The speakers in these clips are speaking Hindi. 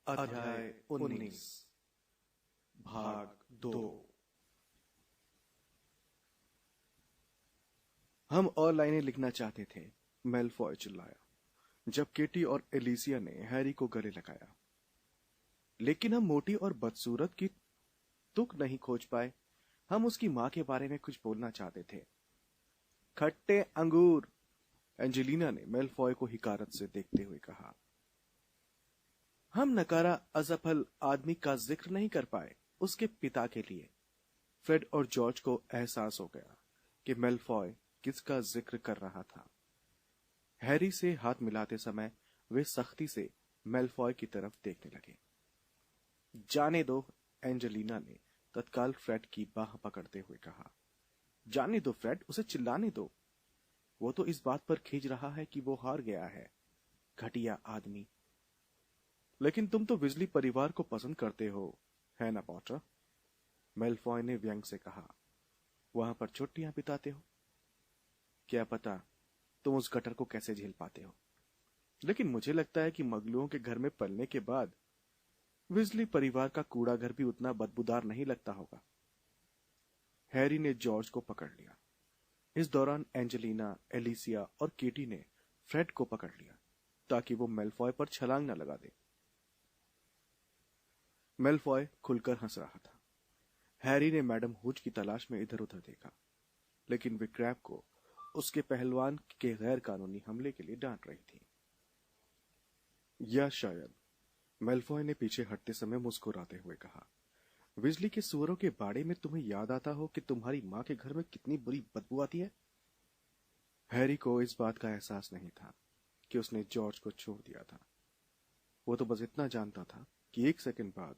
अध्याय 19 भाग 2। हम और लाइनें लिखना चाहते थे, मेलफॉय चिल्लाया जब केटी और एलिसिया ने हैरी को गले लगाया। लेकिन हम मोटी और बदसूरत की तुक नहीं खोज पाए। हम उसकी मां के बारे में कुछ बोलना चाहते थे। खट्टे अंगूर, एंजेलिना ने मेलफॉय को हिकारत से देखते हुए कहा। हम नकारा असफल आदमी का जिक्र नहीं कर पाए, उसके पिता के लिए। फ्रेड और जॉर्ज को एहसास हो गया कि मेलफॉय किसका जिक्र कर रहा था। हैरी से हाथ मिलाते समय वे सख्ती से मेलफॉय की तरफ देखने लगे। जाने दो, एंजेलिना ने तत्काल फ्रेड की बाह पकड़ते हुए कहा। जाने दो फ्रेड, उसे चिल्लाने दो। वो तो इस बात पर खींच रहा है कि वो हार गया है। घटिया आदमी। लेकिन तुम तो विजली परिवार को पसंद करते हो, है ना पॉटर? मेलफॉय ने व्यंग से कहा। वहां पर छुट्टियां बिताते हो। क्या पता तुम उस गटर को कैसे झेल पाते हो। लेकिन मुझे लगता है कि मगलुओं के घर में पलने के बाद विजली परिवार का कूड़ा घर भी उतना बदबूदार नहीं लगता होगा। हैरी ने जॉर्ज को पकड़ लिया। इस दौरान एंजेलिना, एलिसिया और केटी ने फ्रेड को पकड़ लिया ताकि वो मेलफॉय पर छलांग न लगा दे। मेलफॉय खुलकर हंस रहा था। हैरी ने मैडम हुज की तलाश में इधर उधर देखा, लेकिन वे क्रैब को उसके पहलवान के गैर कानूनी हमले के लिए डांट रही थी। या शायद, मेलफॉय ने पीछे हटते समय मुस्कुराते हुए कहा, विजली के सुअरों के बाड़े में तुम्हें याद आता हो कि तुम्हारी मां के घर में कितनी बुरी बदबू आती है? हैरी को इस बात का एहसास नहीं था कि उसने जॉर्ज को छोड़ दिया था। वो तो बस इतना जानता था कि एक सेकंड बाद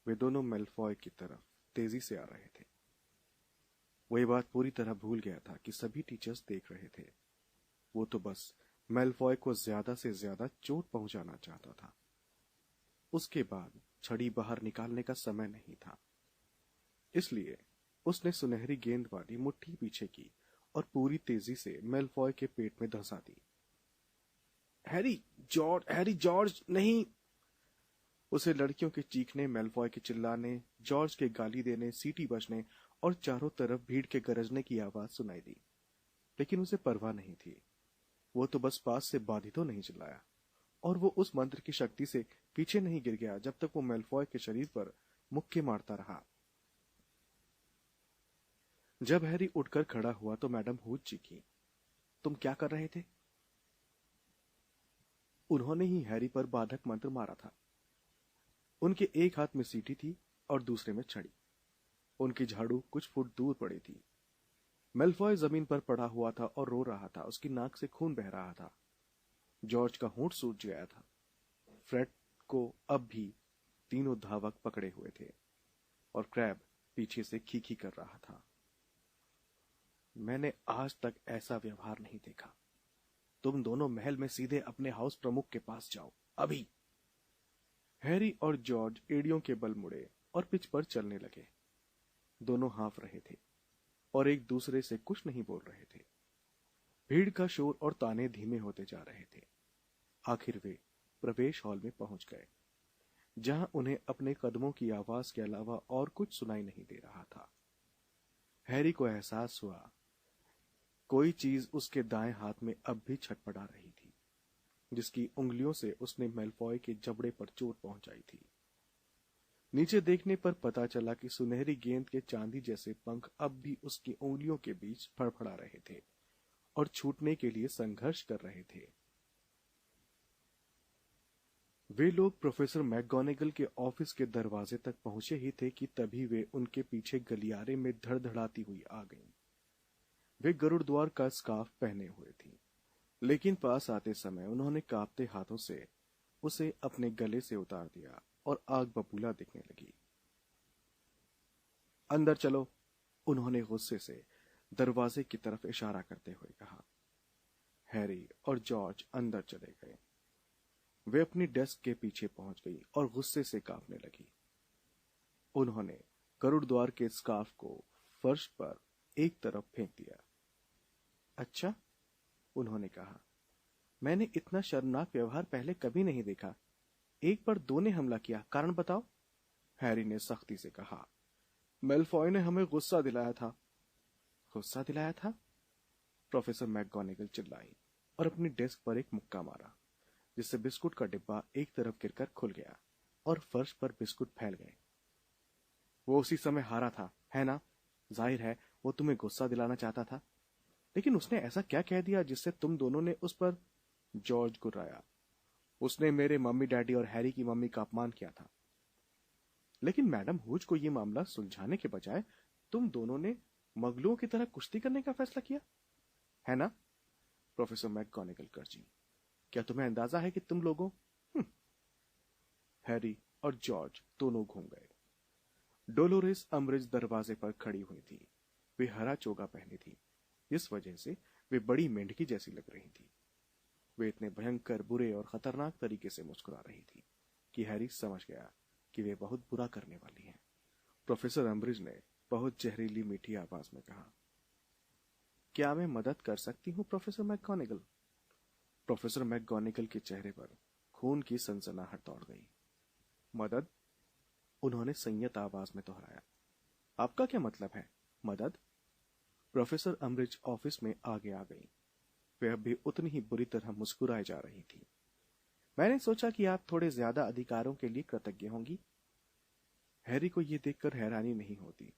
वे दोनों मेलफॉय की तरफ तेजी से आ रहे थे। वो ये बात पूरी तरह भूल गया था कि सभी टीचर्स देख रहे थे। वो तो बस मेलफॉय को ज्यादा से ज्यादा चोट पहुंचाना चाहता था। उसके बाद छड़ी बाहर निकालने का समय नहीं था, इसलिए उसने सुनहरी गेंद वाली मुट्ठी पीछे की और पूरी तेजी से मेलफॉय के पेट में धंसा दी। हैरी जॉर्ज नहीं! उसे लड़कियों के चीखने, मेलफॉय के चिल्लाने, जॉर्ज के गाली देने, सीटी बजने और चारों तरफ भीड़ के गरजने की आवाज सुनाई दी। लेकिन उसे परवाह नहीं थी। वो तो बस पास से बाधितों नहीं चिल्लाया, और वो उस मंत्र की शक्ति से पीछे नहीं गिर गया जब तक वो मेलफॉय के शरीर पर मुक्के मारता रहा। जब हैरी उठकर खड़ा हुआ तो मैडम हुज चीखी, तुम क्या कर रहे थे? उन्होंने ही हैरी पर बाधक मंत्र मारा था। उनके एक हाथ में सीटी थी और दूसरे में छड़ी। उनकी झाड़ू कुछ फुट दूर पड़ी थी। मेलफॉय जमीन पर पड़ा हुआ था और रो रहा था। उसकी नाक से खून बह रहा था। जॉर्ज का होंठ सूज गया था। फ्रेड को अब भी तीनों धावक पकड़े हुए थे और क्रैब पीछे से खीखी कर रहा था। मैंने आज तक ऐसा व्यवहार नहीं देखा। तुम दोनों महल में सीधे अपने हाउस प्रमुख के पास जाओ, अभी। हैरी और जॉर्ज एड़ियों के बल मुड़े और पिच पर चलने लगे। दोनों हाँफ रहे थे और एक दूसरे से कुछ नहीं बोल रहे थे। भीड़ का शोर और ताने धीमे होते जा रहे थे। आखिर वे प्रवेश हॉल में पहुंच गए, जहां उन्हें अपने कदमों की आवाज के अलावा और कुछ सुनाई नहीं दे रहा था। हैरी को एहसास हुआ कोई चीज उसके दाएं हाथ में अब भी छटपटा रही थी, जिसकी उंगलियों से उसने मेलफॉय के जबड़े पर चोट पहुंचाई थी। नीचे देखने पर पता चला कि सुनहरी गेंद के चांदी जैसे पंख अब भी उसकी उंगलियों के बीच फड़फड़ा रहे थे और छूटने के लिए संघर्ष कर रहे थे। वे लोग प्रोफेसर मैकगोनागल के ऑफिस के दरवाजे तक पहुंचे ही थे कि तभी वे उनके पीछे गलियारे में धड़धड़ाती हुई आ गईं। वे गरुड़ द्वार का स्कार्फ पहने हुए थी, लेकिन पास आते समय उन्होंने कांपते हाथों से उसे अपने गले से उतार दिया और आग बबूला दिखने लगी। अंदर चलो, उन्होंने गुस्से से दरवाजे की तरफ इशारा करते हुए कहा। हैरी और जॉर्ज अंदर चले गए। वे अपनी डेस्क के पीछे पहुंच गई और गुस्से से कांपने लगी। उन्होंने गरुड़ द्वार के स्कार्फ को फर्श पर एक तरफ फेंक दिया। अच्छा, उन्होंने कहा, मैंने इतना शर्मनाक व्यवहार पहले कभी नहीं देखा। एक पर दो ने हमला किया, कारण बताओ। हैरी ने सख्ती से कहा। मेलफॉय ने हमें गुस्सा दिलाया था। गुस्सा दिलाया था? प्रोफेसर मैकगोनागल चिल्लाई और अपनी डेस्क पर एक मुक्का मारा, जिससे बिस्कुट का डिब्बा एक तरफ गिरकर खुल गया और फर्श पर बिस्कुट फैल गए। वो उसी समय हारा था, है ना? जाहिर है वो तुम्हें गुस्सा दिलाना चाहता था, लेकिन उसने ऐसा क्या कह दिया जिससे तुम दोनों ने उस पर? जॉर्ज गुर्राया। उसने मेरे मम्मी डैडी और हैरी की मम्मी का अपमान किया था। लेकिन मैडम हुज को यह मामला सुलझाने के बजाय तुम दोनों ने मगलुओं की तरह कुश्ती करने का फैसला किया, है ना? Professor McGonagall गर्जी। क्या तुम्हें अंदाजा है कि तुम लोगों? हैरी और जॉर्ज दोनों घूम गए। डोलोरेस अम्ब्रिज दरवाजे पर खड़ी हुई थी। वे हरा चोगा पहनी थी, इस वजह से वे बड़ी मेंढकी जैसी लग रही थी। वे इतने भयंकर, बुरे और खतरनाक तरीके से मुस्कुरा रही थी कि हैरी समझ गया कि वे बहुत बुरा करने वाली हैं। प्रोफेसर अम्ब्रिज ने बहुत जहरीली मीठी आवाज में कहा, क्या मैं मदद कर सकती हूँ प्रोफेसर मैकगोनागल? प्रोफेसर मैकगोनागल के चेहरे पर खून की सनसनाहट दौड़ गई। मदद? उन्होंने संयत आवाज में दोहराया। आपका क्या मतलब है, मदद? प्रोफेसर अम्ब्रिज ऑफिस में आगे आ गई। वे अब भी उतनी ही बुरी तरह मुस्कुराए जा रही थी। मैंने सोचा कि आप थोड़े ज्यादा अधिकारों के लिए कृतज्ञ होंगी। हैरी को यह देखकर हैरानी नहीं होती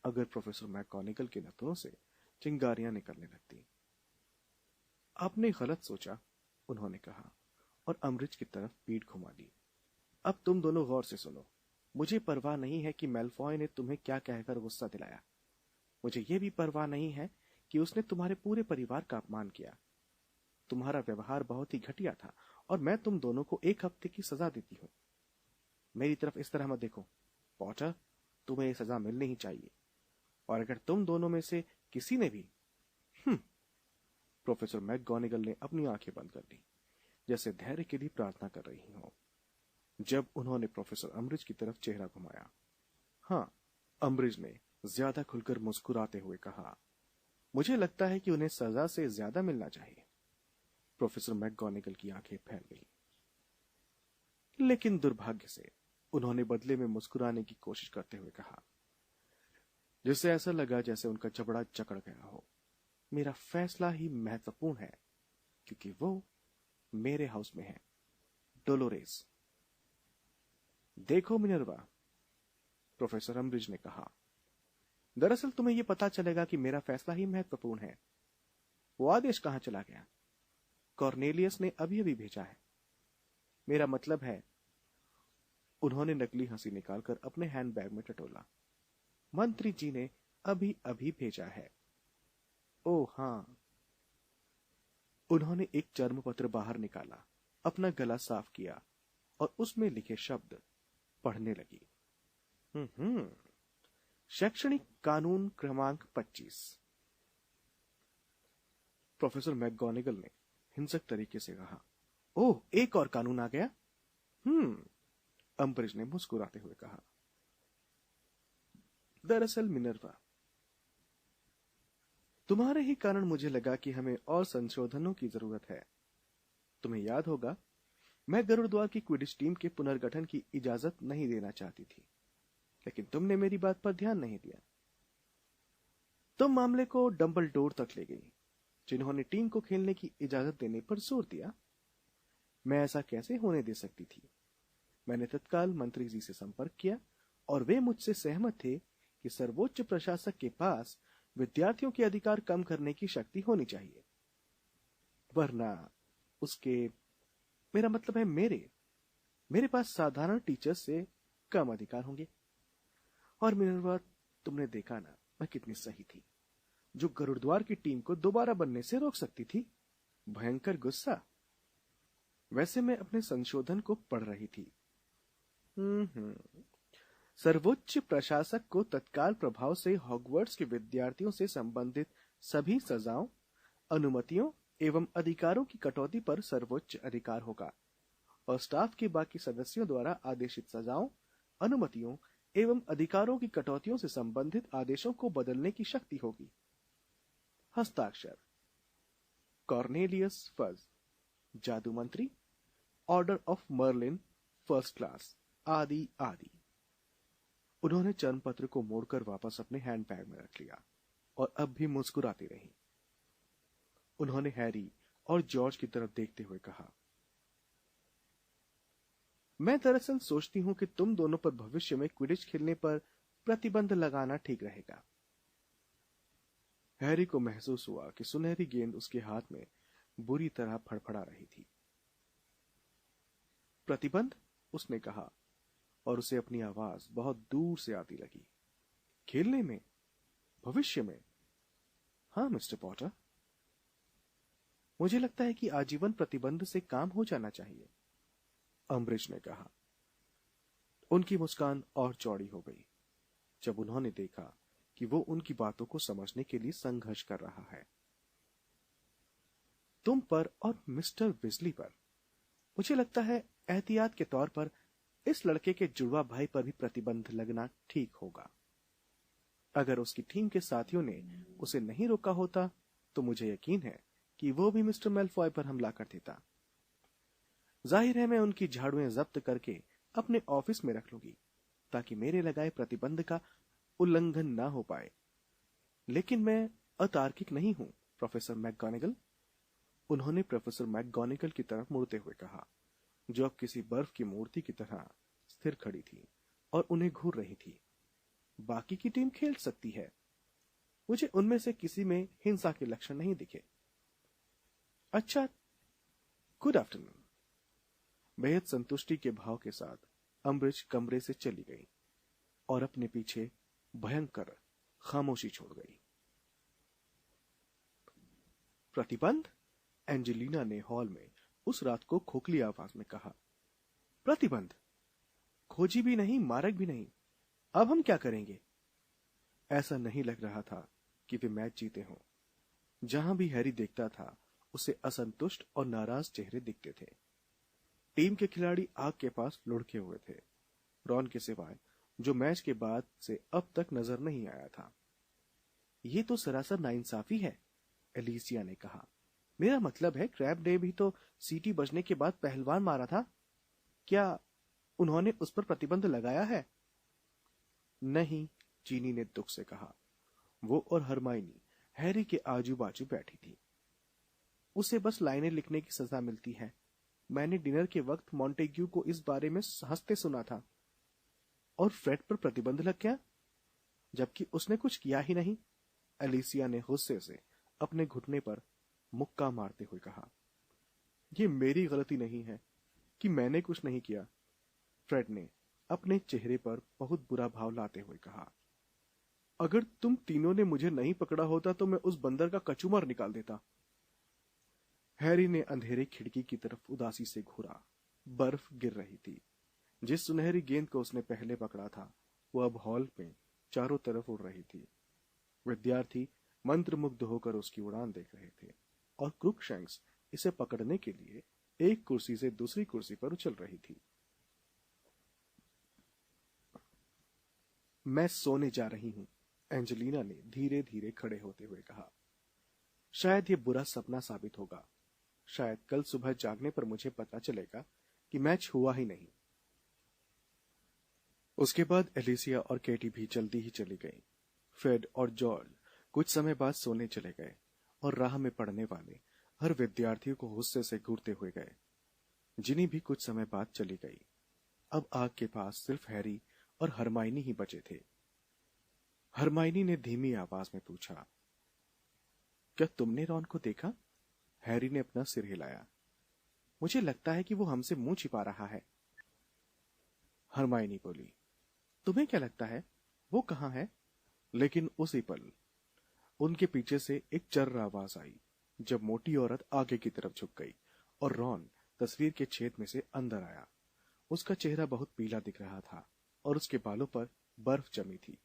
अगर प्रोफेसर मैकगोनागल के नथुनों से चिंगारियां निकलने लगती। आपने गलत सोचा, उन्होंने कहा और अम्ब्रिज की तरफ पीठ घुमा दी। अब तुम दोनों गौर से सुनो। मुझे परवाह नहीं है कि मेलफॉय ने तुम्हें क्या कहकर गुस्सा दिलाया। मुझे यह भी परवाह नहीं है कि उसने तुम्हारे पूरे परिवार का अपमान किया। तुम्हारा व्यवहार बहुत ही घटिया था और मैं तुम दोनों को 1 हफ्ते की सजा देती हूँ। मेरी तरफ इस तरह मत देखो। पॉटर, तुम्हें यह सजा मिलनी ही चाहिए। और अगर तुम दोनों में से किसी ने भी प्रोफेसर मैकगोनागल ने अपनी आंखें बंद कर ली, जैसे धैर्य के लिए प्रार्थना कर रही हो। जब उन्होंने प्रोफेसर अम्ब्रिज की तरफ चेहरा घुमाया, हाँ, अम्ब्रिज ने ज्यादा खुलकर मुस्कुराते हुए कहा, मुझे लगता है कि उन्हें सजा से ज्यादा मिलना चाहिए। प्रोफेसर मैकगोनागल की आंखें फैल गईं। लेकिन दुर्भाग्य से उन्होंने बदले में मुस्कुराने की कोशिश करते हुए कहा, जिससे ऐसा लगा जैसे उनका जबड़ा जकड़ गया हो। मेरा फैसला ही महत्वपूर्ण है, क्योंकि वो मेरे हाउस में है। डोलोरेस। देखो मिनर्वा, प्रोफेसर अम्ब्रिज ने कहा, दरअसल तुम्हें यह पता चलेगा कि मेरा फैसला ही महत्वपूर्ण है। वो आदेश कहां चला गया? कॉर्नेलियस ने अभी अभी भेजा है। मेरा मतलब है, उन्होंने नकली हंसी निकालकर अपने हैंडबैग में टटोला, मंत्री जी ने अभी अभी भेजा है। ओह हां। उन्होंने एक चर्म पत्र बाहर निकाला, अपना गला साफ किया और उसमें लिखे शब्द पढ़ने लगी। शैक्षणिक कानून क्रमांक 25। प्रोफेसर मैकगोनागल ने हिंसक तरीके से कहा, ओह, एक और कानून आ गया? अम्ब्रिज ने मुस्कुराते हुए कहा, दरअसल मिनर्वा, तुम्हारे ही कारण मुझे लगा कि हमें और संशोधनों की जरूरत है। तुम्हें याद होगा, मैं गरुड़द्वार की क्विडिच टीम के पुनर्गठन की इजाजत नहीं देना चाहती थी, लेकिन तुमने मेरी बात पर ध्यान नहीं दिया। तुम मामले को डंबलडोर तक ले गई, जिन्होंने टीम को खेलने की इजाजत देने पर जोर दिया। मैं ऐसा कैसे होने दे सकती थी? मैंने तत्काल मंत्री जी से संपर्क किया और वे मुझसे सहमत थे कि सर्वोच्च प्रशासक के पास विद्यार्थियों के अधिकार कम करने की शक्ति होनी चाहिए, वरना उसके, मेरा मतलब है मेरे पास साधारण टीचर्स से कम अधिकार होंगे। और मिनर्वा, तुमने देखा ना मैं कितनी सही थी, जो गरुड़द्वार की टीम को दोबारा बनने से रोक सकती थी। भयंकर गुस्सा। वैसे मैं अपने संशोधन को पढ़ रही थी। सर्वोच्च प्रशासक को तत्काल प्रभाव से हॉगवर्ट्स के विद्यार्थियों से संबंधित सभी सजाओं, अनुमतियों एवं अधिकारों की कटौती पर सर्वोच्च अधिकार होगा और स्टाफ के बाकी सदस्यों द्वारा आदेशित सजाओं, अनुमतियों एवं अधिकारों की कटौतियों से संबंधित आदेशों को बदलने की शक्ति होगी। हस्ताक्षर कॉर्नेलियस फज, जादू मंत्री, order of Merlin, first class, आदि आदि। उन्होंने चरण पत्र को मोड़कर वापस अपने हैंडबैग में रख लिया और अब भी मुस्कुराती रही। उन्होंने हैरी और जॉर्ज की तरफ देखते हुए कहा, मैं दरअसल सोचती हूं कि तुम दोनों पर भविष्य में क्विडिच खेलने पर प्रतिबंध लगाना ठीक रहेगा। हैरी को महसूस हुआ कि सुनहरी गेंद उसके हाथ में बुरी तरह फड़फड़ा रही थी। प्रतिबंध? उसने कहा और उसे अपनी आवाज बहुत दूर से आती लगी। खेलने में? भविष्य में? हाँ मिस्टर पॉटर, मुझे लगता है कि आजीवन प्रतिबंध से काम हो जाना चाहिए, अम्बरीश ने कहा। उनकी मुस्कान और चौड़ी हो गई जब उन्होंने देखा कि वो उनकी बातों को समझने के लिए संघर्ष कर रहा है। तुम पर और मिस्टर विजली पर, मुझे लगता है एहतियात के तौर पर इस लड़के के जुड़वा भाई पर भी प्रतिबंध लगना ठीक होगा। अगर उसकी टीम के साथियों ने उसे नहीं रोका होता तो मुझे यकीन है कि वो भी मिस्टर मैलफॉय पर हमला कर देता। जाहिर है मैं उनकी झाड़ुएं जब्त करके अपने ऑफिस में रख लूंगी ताकि मेरे लगाए प्रतिबंध का उल्लंघन ना हो पाए। लेकिन मैं अतार्किक नहीं हूं, प्रोफेसर मैकगोनागल, उन्होंने प्रोफेसर मैकगोनागल की तरफ मुड़ते हुए कहा, जो अब किसी बर्फ की मूर्ति की तरह स्थिर खड़ी थी और उन्हें घूर रही थी। बाकी की टीम खेल सकती है, मुझे उनमें से किसी में हिंसा के लक्षण नहीं दिखे। अच्छा, गुड आफ्टरनून। बेहद संतुष्टि के भाव के साथ अम्बरीश कमरे से चली गई और अपने पीछे भयंकर खामोशी छोड़ गई। प्रतिबंध? एंजेलिना ने हॉल में उस रात को खोखली आवाज में कहा। प्रतिबंध? खोजी भी नहीं, मारक भी नहीं। अब हम क्या करेंगे? ऐसा नहीं लग रहा था कि वे मैच जीते हों। जहां भी हैरी देखता था उसे असंतुष्ट और नाराज चेहरे दिखते थे। टीम के खिलाड़ी आग के पास लुढ़के हुए थे, रॉन के सिवाय, जो मैच के बाद से अब तक नजर नहीं आया था। ये तो सरासर नाइंसाफी है, एलिसिया ने कहा। मेरा मतलब है क्रैब ने भी तो सीटी बजने के बाद पहलवान मारा था। क्या उन्होंने उस पर प्रतिबंध लगाया है? नहीं, चीनी ने दुख से कहा। वो और हरमाइनी हैरी के आजू बाजू बैठी थी। उसे बस लाइनें लिखने की सजा मिलती है। मैंने डिनर के वक्त मॉन्टेग्यू को इस बारे में हंसते सुना था। और फ्रेड पर प्रतिबंध लग गया, जबकि उसने कुछ किया ही नहीं, एलिसिया ने गुस्से से अपने घुटने पर मुक्का मारते हुए कहा। ये मेरी गलती नहीं है कि मैंने कुछ नहीं किया, फ्रेड ने अपने चेहरे पर बहुत बुरा भाव लाते हुए कहा। अगर तुम तीनों ने मुझे नहीं पकड़ा होता तो मैं उस बंदर का कचूमर निकाल देता। हैरी ने अंधेरे खिड़की की तरफ उदासी से घूरा। बर्फ गिर रही थी। जिस सुनहरी गेंद को उसने पहले पकड़ा था वो अब हॉल में चारों तरफ उड़ रही थी। विद्यार्थी मंत्रमुग्ध होकर उसकी उड़ान देख रहे थे और क्रूकशैंक्स इसे पकड़ने के लिए एक कुर्सी से दूसरी कुर्सी पर उछल रही थी। मैं सोने जा रही हूं, एंजेलिना ने धीरे धीरे खड़े होते हुए कहा। शायद ये बुरा सपना साबित होगा। शायद कल सुबह जागने पर मुझे पता चलेगा कि मैच हुआ ही नहीं। उसके बाद एलिसिया और केटी भी जल्दी ही चली गई। फ्रेड और जॉर्ज कुछ समय बाद सोने चले गए और राह में पड़ने वाले हर विद्यार्थियों को गुस्से से घूरते हुए गए। जिनी भी कुछ समय बाद चली गई। अब आग के पास सिर्फ हैरी और हरमाइनी ही बचे थे। हरमाइनी ने धीमी आवाज में पूछा, क्या तुमने रॉन को देखा? हैरी ने अपना सिर हिलाया। मुझे लगता है कि वो हमसे मुंह छिपा रहा है। हरमाइनी बोली, तुम्हें क्या लगता है वो कहां है? लेकिन उसी पल उनके पीछे से एक चर्र आवाज आई जब मोटी औरत आगे की तरफ झुक गई और रॉन तस्वीर के छेद में से अंदर आया। उसका चेहरा बहुत पीला दिख रहा था और उसके बालों पर बर्फ जमी थी।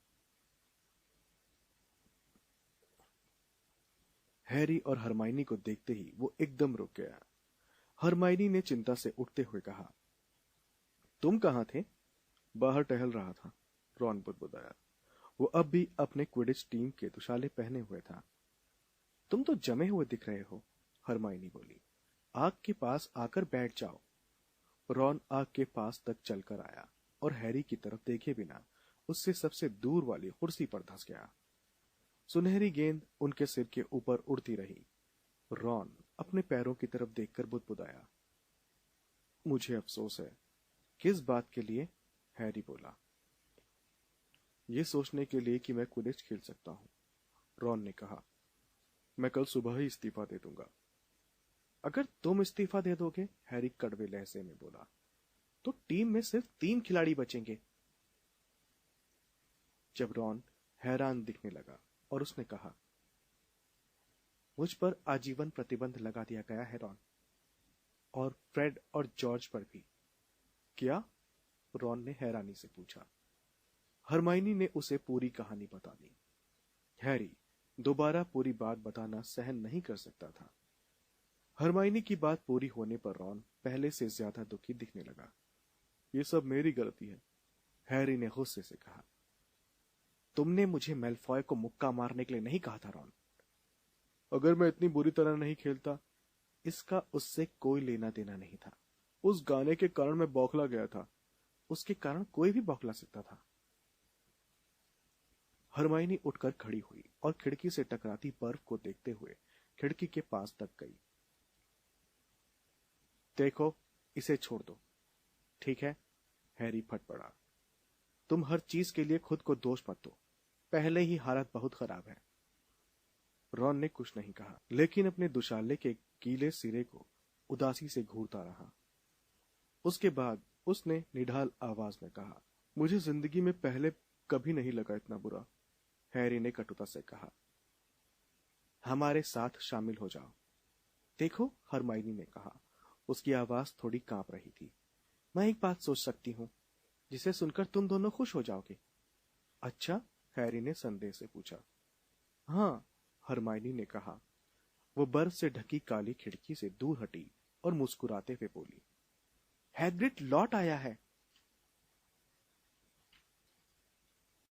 हैरी और हरमाइनी को देखते ही वो एकदम रुक गया। हरमाइनी ने चिंता से उठते हुए कहा, तुम कहां थे? बाहर टहल रहा था, रॉन बुदबुदाया। वो अब भी अपने क्विडिच टीम के दुशाले पहने हुए था। तुम तो जमे हुए दिख रहे हो, हरमाइनी बोली। आग के पास आकर बैठ जाओ। रॉन आग के पास तक चलकर आया और हैरी की तरफ देखे बिना उससे सबसे दूर वाली कुर्सी पर धंस गया। सुनहरी गेंद उनके सिर के ऊपर उड़ती रही। रॉन अपने पैरों की तरफ देखकर बुदबुदाया। मुझे अफसोस है। किस बात के लिए? हैरी बोला। ये सोचने के लिए कि मैं क्विडिच खेल सकता हूं, रॉन ने कहा। मैं कल सुबह ही इस्तीफा दे दूंगा। अगर तुम इस्तीफा दे दोगे, हैरी कड़वे लहजे में बोला, तो टीम में सिर्फ 3 खिलाड़ी बचेंगे। जब रॉन हैरान दिखने लगा और उसने कहा, मुझ पर आजीवन प्रतिबंध लगा दिया गया है रॉन, और फ्रेड और जॉर्ज पर भी। क्या? रॉन ने हैरानी से पूछा। हरमाइनी ने उसे पूरी कहानी बता दी। हैरी दोबारा पूरी बात बताना सहन नहीं कर सकता था। हरमाइनी की बात पूरी होने पर रॉन पहले से ज्यादा दुखी दिखने लगा। ये सब मेरी गलती है, हैरी ने गुस्से से कहा। तुमने मुझे मेलफॉय को मुक्का मारने के लिए नहीं कहा था रॉन। अगर मैं इतनी बुरी तरह नहीं खेलता, इसका उससे कोई लेना देना नहीं था। उस गाने के कारण मैं बौखला गया था। उसके कारण कोई भी बौखला सकता था। हरमाइनी उठकर खड़ी हुई और खिड़की से टकराती बर्फ को देखते हुए खिड़की के पास तक गई। देखो, इसे छोड़ दो, ठीक है? हैरी फट पड़ा। तुम हर चीज के लिए खुद को दोष मत दो। पहले ही हालत बहुत खराब है। रॉन ने कुछ नहीं कहा, लेकिन अपने दुशाले के गीले सिरे को उदासी से घूरता रहा। उसके बाद उसने निढाल आवाज में कहा, मुझे जिंदगी में पहले कभी नहीं लगा इतना बुरा। हैरी ने कटुता से कहा, हमारे साथ शामिल हो जाओ। देखो, हरमाइनी ने कहा। उसकी आवाज थोड़ी कांप रही थी। मैं एक बात सोच सकती हूँ, जिसे सुनकर तुम दोनों खुश हो जाओगे। अच्छा? हैरी ने संदेह से पूछा। हाँ, हरमाइनी ने कहा। वो बर्फ से ढकी काली खिड़की से दूर हटी और मुस्कुराते हुए बोली, हैग्रिड लौट आया है।